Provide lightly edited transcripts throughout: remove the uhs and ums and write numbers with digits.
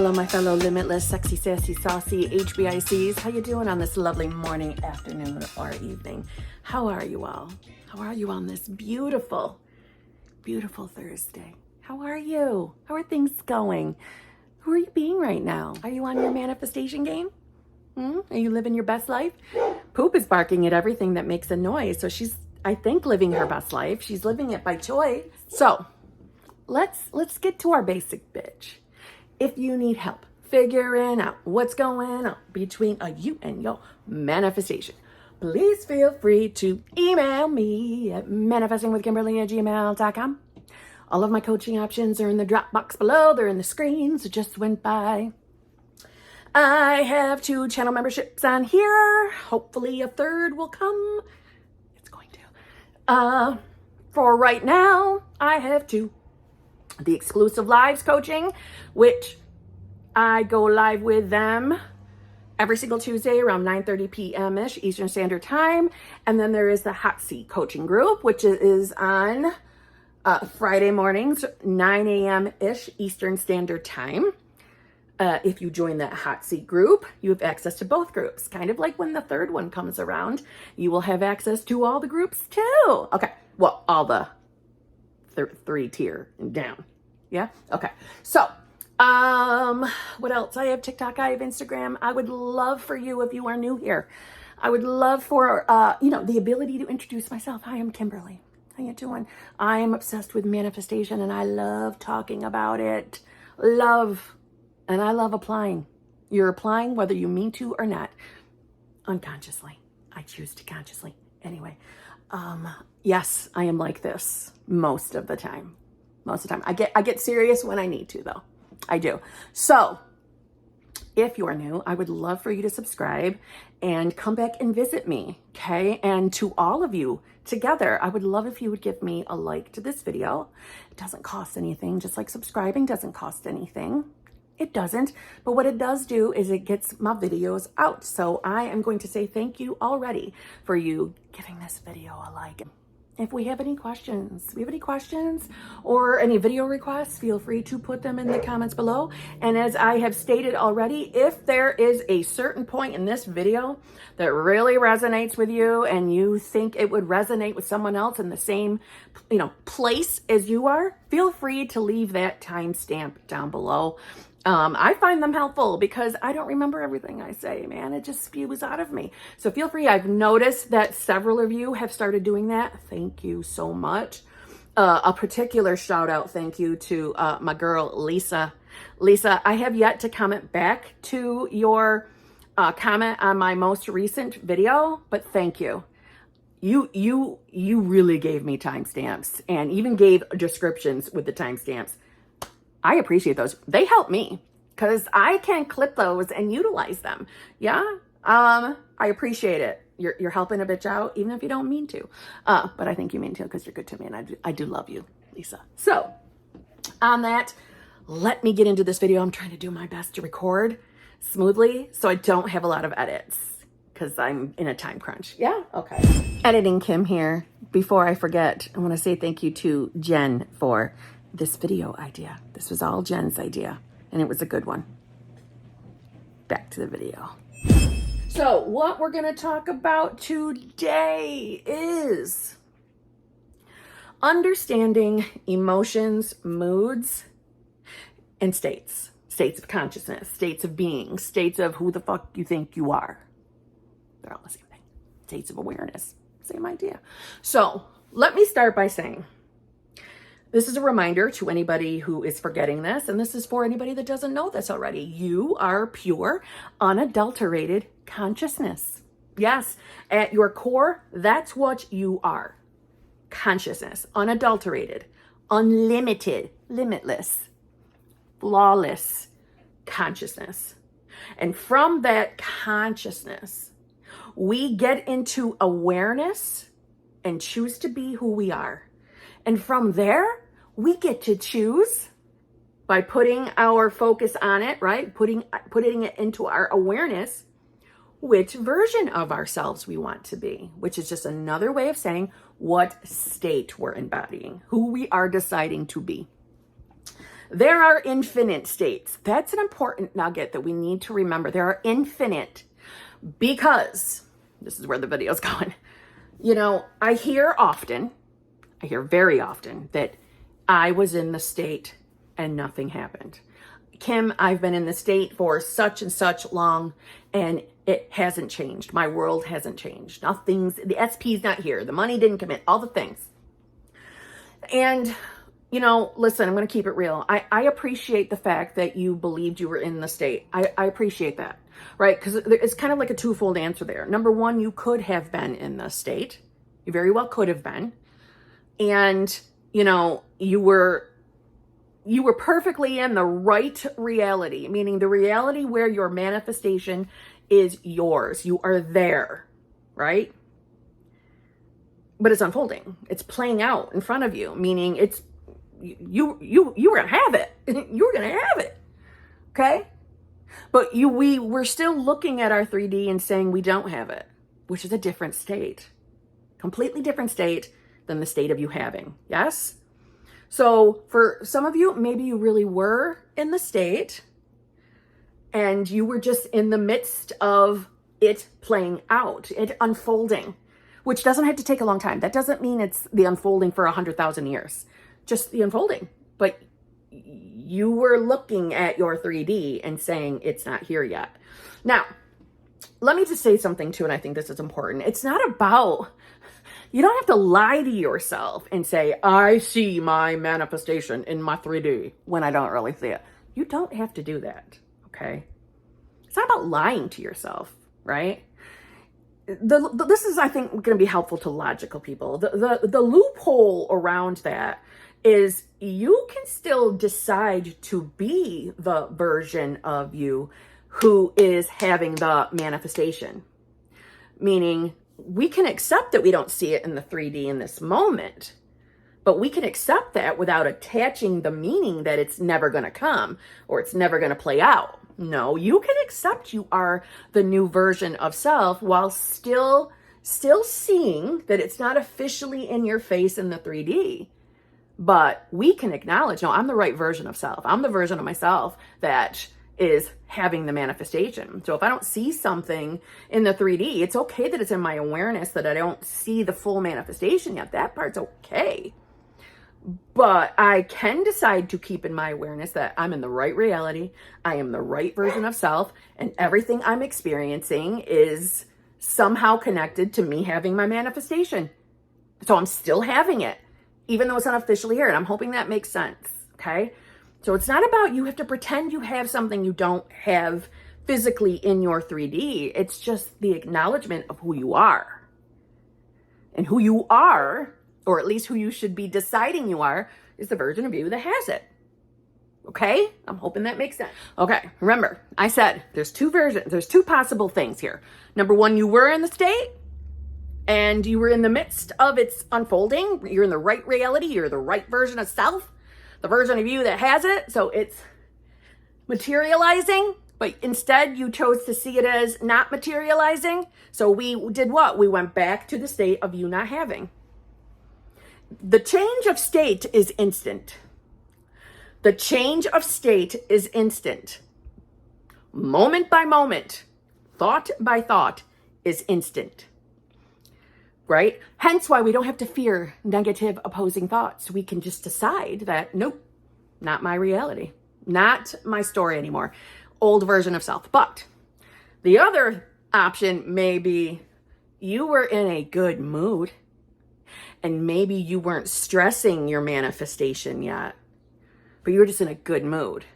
Hello, my fellow limitless, sexy, sassy, saucy HBICs. How you doing on this lovely morning, afternoon, or evening? How are you all? How are you on this beautiful, beautiful Thursday? How are you? How are things going? Who are you being right now? Are you on your manifestation game? Are you living your best life? Poop is barking at everything that makes a noise. So she's, I think, living her best life. She's living it by choice. So let's get to our basic bitch. If you need help figuring out what's going on between you and your manifestation, please feel free to email me at manifestingwithkimberly@gmail.com. All of my coaching options are in the drop box below. They're in the screens. It just went by. I have 2 channel memberships on here. Hopefully a third will come. It's going to. For right now, I have 2. The exclusive lives coaching, which I go live with them every single Tuesday around 9:30 p.m.-ish Eastern Standard Time. And then there is the hot seat coaching group, which is on Friday mornings, 9 a.m.-ish Eastern Standard Time. If you join that hot seat group, you have access to both groups. Kind of like when the third one comes around, you will have access to all the groups too. Okay, well, all the 3 tier and down. Yeah, okay. So, what else? I have TikTok, I have Instagram. I would love for you, if you are new here, I would love for, the ability to introduce myself. Hi, I'm Kimberly. How you doing? I am obsessed with manifestation and I love talking about it. And I love applying. You're applying whether you mean to or not. Unconsciously. I choose to consciously. Anyway, yes, I am like this most of the time. Most of the time. I get serious when I need to, though. I do. So, if you are new, I would love for you to subscribe and come back and visit me, okay? And to all of you together, I would love if you would give me a like to this video. It doesn't cost anything, just like subscribing doesn't cost anything. It doesn't, but what it does do is it gets my videos out. So I am going to say thank you already for you giving this video a like. If we have any questions, or any video requests, feel free to put them in the comments below. And as I have stated already, if there is a certain point in this video that really resonates with you and you think it would resonate with someone else in the same, place as you are, feel free to leave that timestamp down below. I find them helpful because I don't remember everything I say, man. It just spews out of me. So feel free. I've noticed that several of you have started doing that. Thank you so much. A particular shout out thank you to my girl, Lisa. Lisa, I have yet to comment back to your comment on my most recent video, but thank you. You really gave me timestamps and even gave descriptions with the timestamps. I appreciate those. They help me because I can clip those and utilize them. Yeah. I appreciate it. You're helping a bitch out, even if you don't mean to. But I think you mean to because you're good to me and I do love you, Lisa. So on that, let me get into this video. I'm trying to do my best to record smoothly so I don't have a lot of edits because I'm in a time crunch. Yeah. Okay. Editing Kim here. Before I forget, I want to say thank you to Jen for this video idea. This was all Jen's idea, and it was a good one. Back to the video. So what we're going to talk about today is understanding emotions, moods, and states. States of consciousness, states of being, states of who the fuck you think you are. They're all the same thing. States of awareness, same idea. So let me start by saying, this is a reminder to anybody who is forgetting this, and this is for anybody that doesn't know this already. You are pure, unadulterated consciousness. Yes, at your core, that's what you are. Consciousness, unadulterated, unlimited, limitless, flawless consciousness. And from that consciousness, we get into awareness and choose to be who we are. And from there, we get to choose by putting our focus on it, right? Putting it into our awareness, which version of ourselves we want to be, which is just another way of saying what state we're embodying, who we are deciding to be. There are infinite states. That's an important nugget that we need to remember. There are infinite, because this is where the video's going. You know, I hear very often that I was in the state and nothing happened. Kim, I've been in the state for such and such long and it hasn't changed. My world hasn't changed. The SP's not here. The money didn't come in, all the things. And, you know, listen, I'm going to keep it real. I appreciate the fact that you believed you were in the state. I appreciate that, right? Because it's kind of like a twofold answer there. Number one, you could have been in the state. You very well could have been. And, you know, you were perfectly in the right reality, meaning the reality where your manifestation is yours. You are there, right? But it's unfolding. It's playing out in front of you, meaning it's you were gonna have it. You were gonna have it. Okay? But we're still looking at our 3D and saying we don't have it, which is a different state. Completely different state than the state of you having. Yes? So for some of you, maybe you really were in the state and you were just in the midst of it playing out, it unfolding, which doesn't have to take a long time. That doesn't mean it's the unfolding for 100,000 years, just the unfolding. But you were looking at your 3D and saying it's not here yet. Now, let me just say something too, and I think this is important. It's not about, you don't have to lie to yourself and say, I see my manifestation in my 3D when I don't really see it. You don't have to do that, okay? It's not about lying to yourself, right? This is, I think, going to be helpful to logical people. The loophole around that is you can still decide to be the version of you who is having the manifestation. Meaning, we can accept that we don't see it in the 3D in this moment, but we can accept that without attaching the meaning that it's never going to come or it's never going to play out. No, you can accept you are the new version of self while still seeing that it's not officially in your face in the 3D. But we can acknowledge, no, I'm the right version of self. I'm the version of myself that is having the manifestation. So if I don't see something in the 3D, it's okay that it's in my awareness that I don't see the full manifestation yet. That part's okay. But I can decide to keep in my awareness that I'm in the right reality. I am the right version of self, and everything I'm experiencing is somehow connected to me having my manifestation. So I'm still having it, even though it's not officially here. And I'm hoping that makes sense. Okay. So it's not about you have to pretend you have something you don't have physically in your 3D. It's just the acknowledgement of who you are. And who you are, or at least who you should be deciding you are, is the version of you that has it. Okay? I'm hoping that makes sense. Okay, remember, I said there's two versions, there's two possible things here. Number one, you were in the state and you were in the midst of its unfolding. You're in the right reality, you're the right version of self. The version of you that has it, so it's materializing, but instead you chose to see it as not materializing. So we did what? We went back to the state of you not having. The change of state is instant. The change of state is instant. Moment by moment, thought by thought is instant. Right? Hence why we don't have to fear negative opposing thoughts. We can just decide that, nope, not my reality, not my story anymore, old version of self. But the other option may be you were in a good mood and maybe you weren't stressing your manifestation yet, but you were just in a good mood.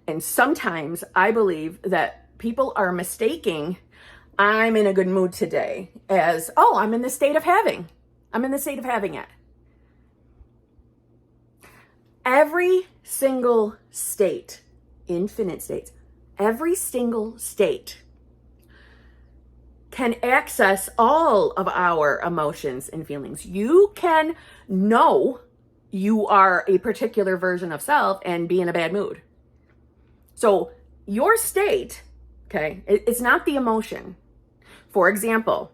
And sometimes I believe that people are mistaking I'm in a good mood today as, oh, I'm in the state of having. I'm in the state of having it. Every single state, infinite states, every single state can access all of our emotions and feelings. You can know you are a particular version of self and be in a bad mood. So your state, okay, it's not the emotion. For example,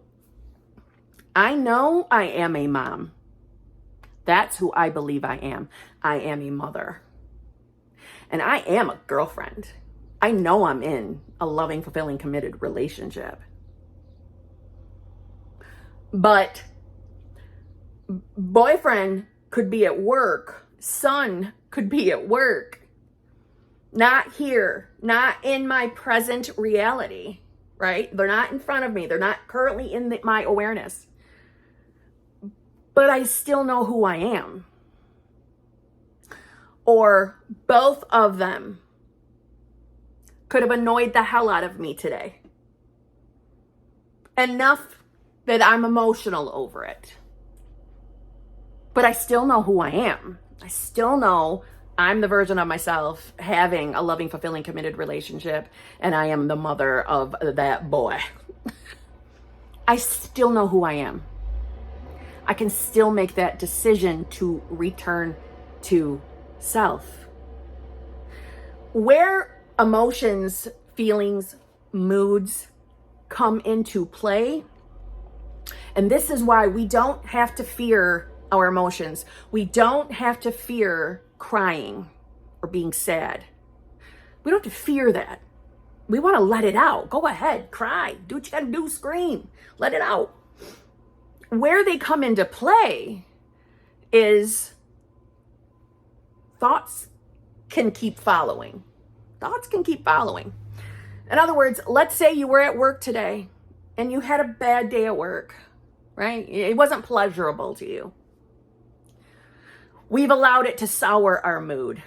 I know I am a mom. That's who I believe I am. I am a mother. And I am a girlfriend. I know I'm in a loving, fulfilling, committed relationship. But boyfriend could be at work. Son could be at work. Not here, not in my present reality, right? They're not in front of me. They're not currently in my awareness. But I still know who I am. Or both of them could have annoyed the hell out of me today. Enough that I'm emotional over it. But I still know who I am. I still know I'm the version of myself having a loving, fulfilling, committed relationship, and I am the mother of that boy. I still know who I am. I can still make that decision to return to self. Where emotions, feelings, moods come into play, and this is why we don't have to fear our emotions. We don't have to fear crying or being sad. We don't have to fear that. We want to let it out. Go ahead, cry. Do what you gotta do, scream. Let it out. Where they come into play is thoughts can keep following. Thoughts can keep following. In other words, let's say you were at work today and you had a bad day at work, right? It wasn't pleasurable to you. We've allowed it to sour our mood.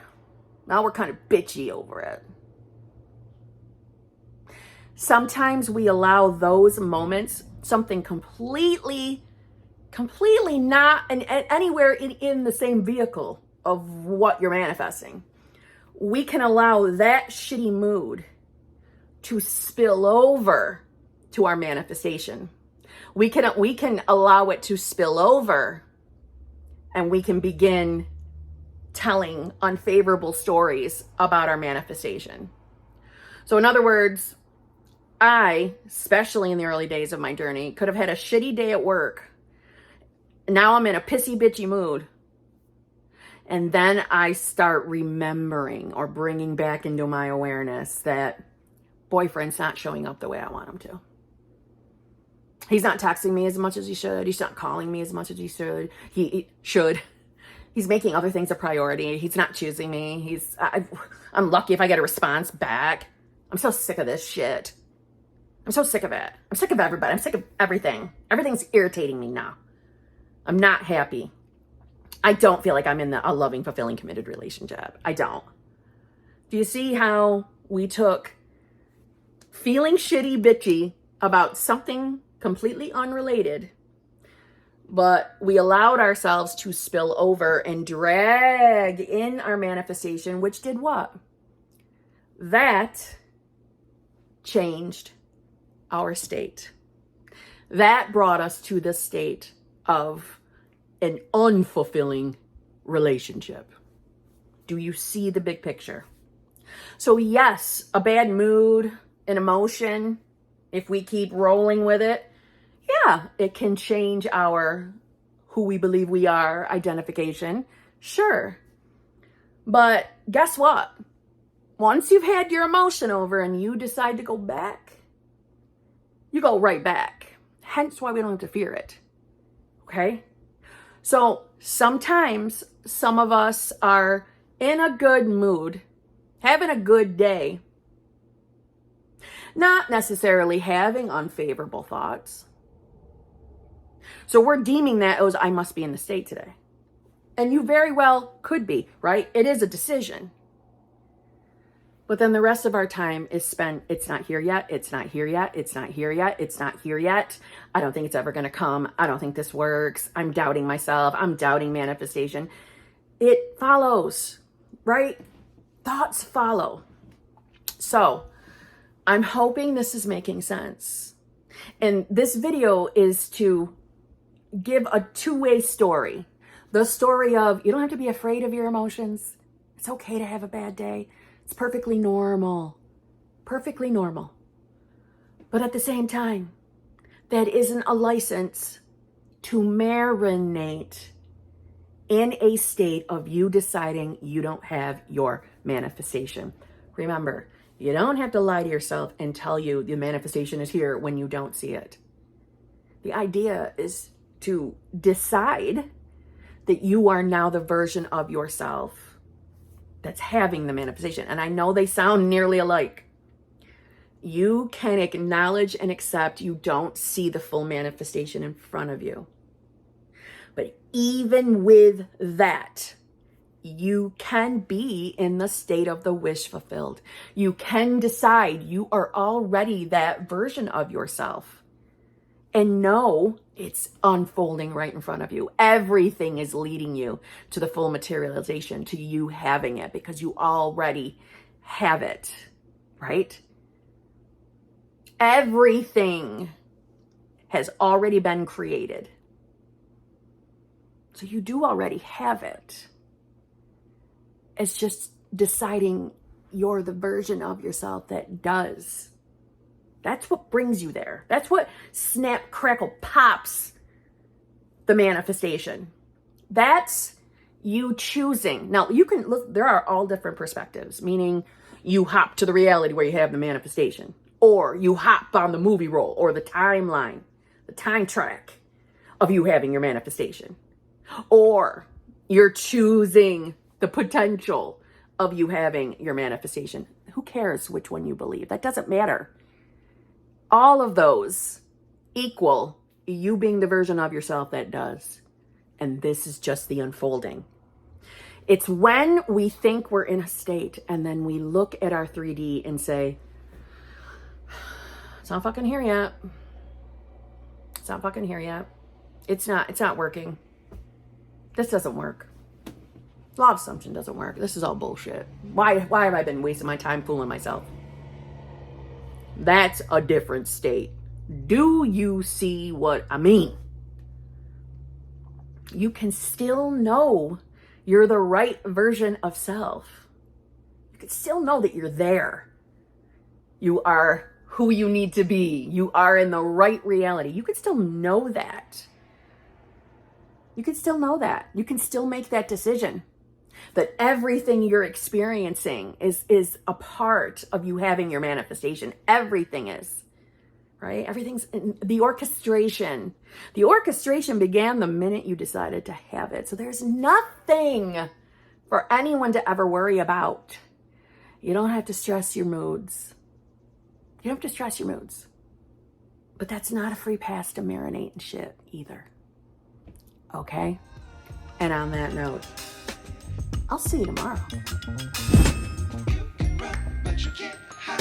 Now we're kind of bitchy over it. Sometimes we allow those moments, something completely not anywhere in the same vehicle of what you're manifesting. We can allow that shitty mood to spill over to our manifestation. We can allow it to spill over, and we can begin telling unfavorable stories about our manifestation. So in other words, I, especially in the early days of my journey, could have had a shitty day at work. Now I'm in a pissy bitchy mood. And then I start remembering or bringing back into my awareness that boyfriend's not showing up the way I want him to. He's not texting me as much as he should. He's not calling me as much as he should. He should. He's making other things a priority. He's not choosing me. I'm lucky if I get a response back. I'm so sick of this shit. I'm so sick of it. I'm sick of everybody. I'm sick of everything. Everything's irritating me now. I'm not happy. I don't feel like I'm in a loving, fulfilling, committed relationship. I don't. Do you see how we took feeling shitty, bitchy about something completely unrelated, but we allowed ourselves to spill over and drag in our manifestation, which did what? That changed our state. That brought us to the state of an unfulfilling relationship. Do you see the big picture? So yes, a bad mood, an emotion, if we keep rolling with it, yeah, it can change our who we believe we are identification. Sure. But guess what? Once you've had your emotion over and you decide to go back, you go right back. Hence why we don't have to fear it. Okay? So sometimes some of us are in a good mood, having a good day, not necessarily having unfavorable thoughts. So we're deeming that as I must be in the state today. And you very well could be, right? It is a decision. But then the rest of our time is spent, it's not here yet, it's not here yet, it's not here yet, it's not here yet. I don't think it's ever going to come. I don't think this works. I'm doubting myself. I'm doubting manifestation. It follows, right? Thoughts follow. So I'm hoping this is making sense. And this video is to give a two-way story. The story of you don't have to be afraid of your emotions. It's okay to have a bad day. It's perfectly normal. Perfectly normal. But at the same time, that isn't a license to marinate in a state of you deciding you don't have your manifestation. Remember, you don't have to lie to yourself and tell you the manifestation is here when you don't see it. The idea is to decide that you are now the version of yourself that's having the manifestation. And I know they sound nearly alike. You can acknowledge and accept you don't see the full manifestation in front of you. But even with that, you can be in the state of the wish fulfilled. You can decide you are already that version of yourself and know it's unfolding right in front of you. Everything is leading you to the full materialization, to you having it, because you already have it, right? Everything has already been created. So you do already have it. It's just deciding you're the version of yourself that does. That's what brings you there. That's what snap, crackle, pops the manifestation. That's you choosing. Now, you can look, there are all different perspectives, meaning you hop to the reality where you have the manifestation, or you hop on the movie roll or the timeline, the time track of you having your manifestation, or you're choosing the potential of you having your manifestation. Who cares which one you believe? That doesn't matter. All of those equal you being the version of yourself that does. And this is just the unfolding. It's when we think we're in a state and then we look at our 3D and say, it's not fucking here yet. It's not fucking here yet. It's not working. This doesn't work. Law of assumption doesn't work. This is all bullshit. Why have I been wasting my time fooling myself? That's a different state. Do you see what I mean? You can still know you're the right version of self. You can still know that you're there. You are who you need to be. You are in the right reality. You can still know that. You can still know that. You can still make that decision. That everything you're experiencing is a part of you having your manifestation. Everything is, right? Everything's in the orchestration. The orchestration began the minute you decided to have it. So there's nothing for anyone to ever worry about. You don't have to stress your moods. You don't have to stress your moods. But that's not a free pass to marinate and shit either. Okay? And on that note, I'll see you tomorrow. But you can't hide.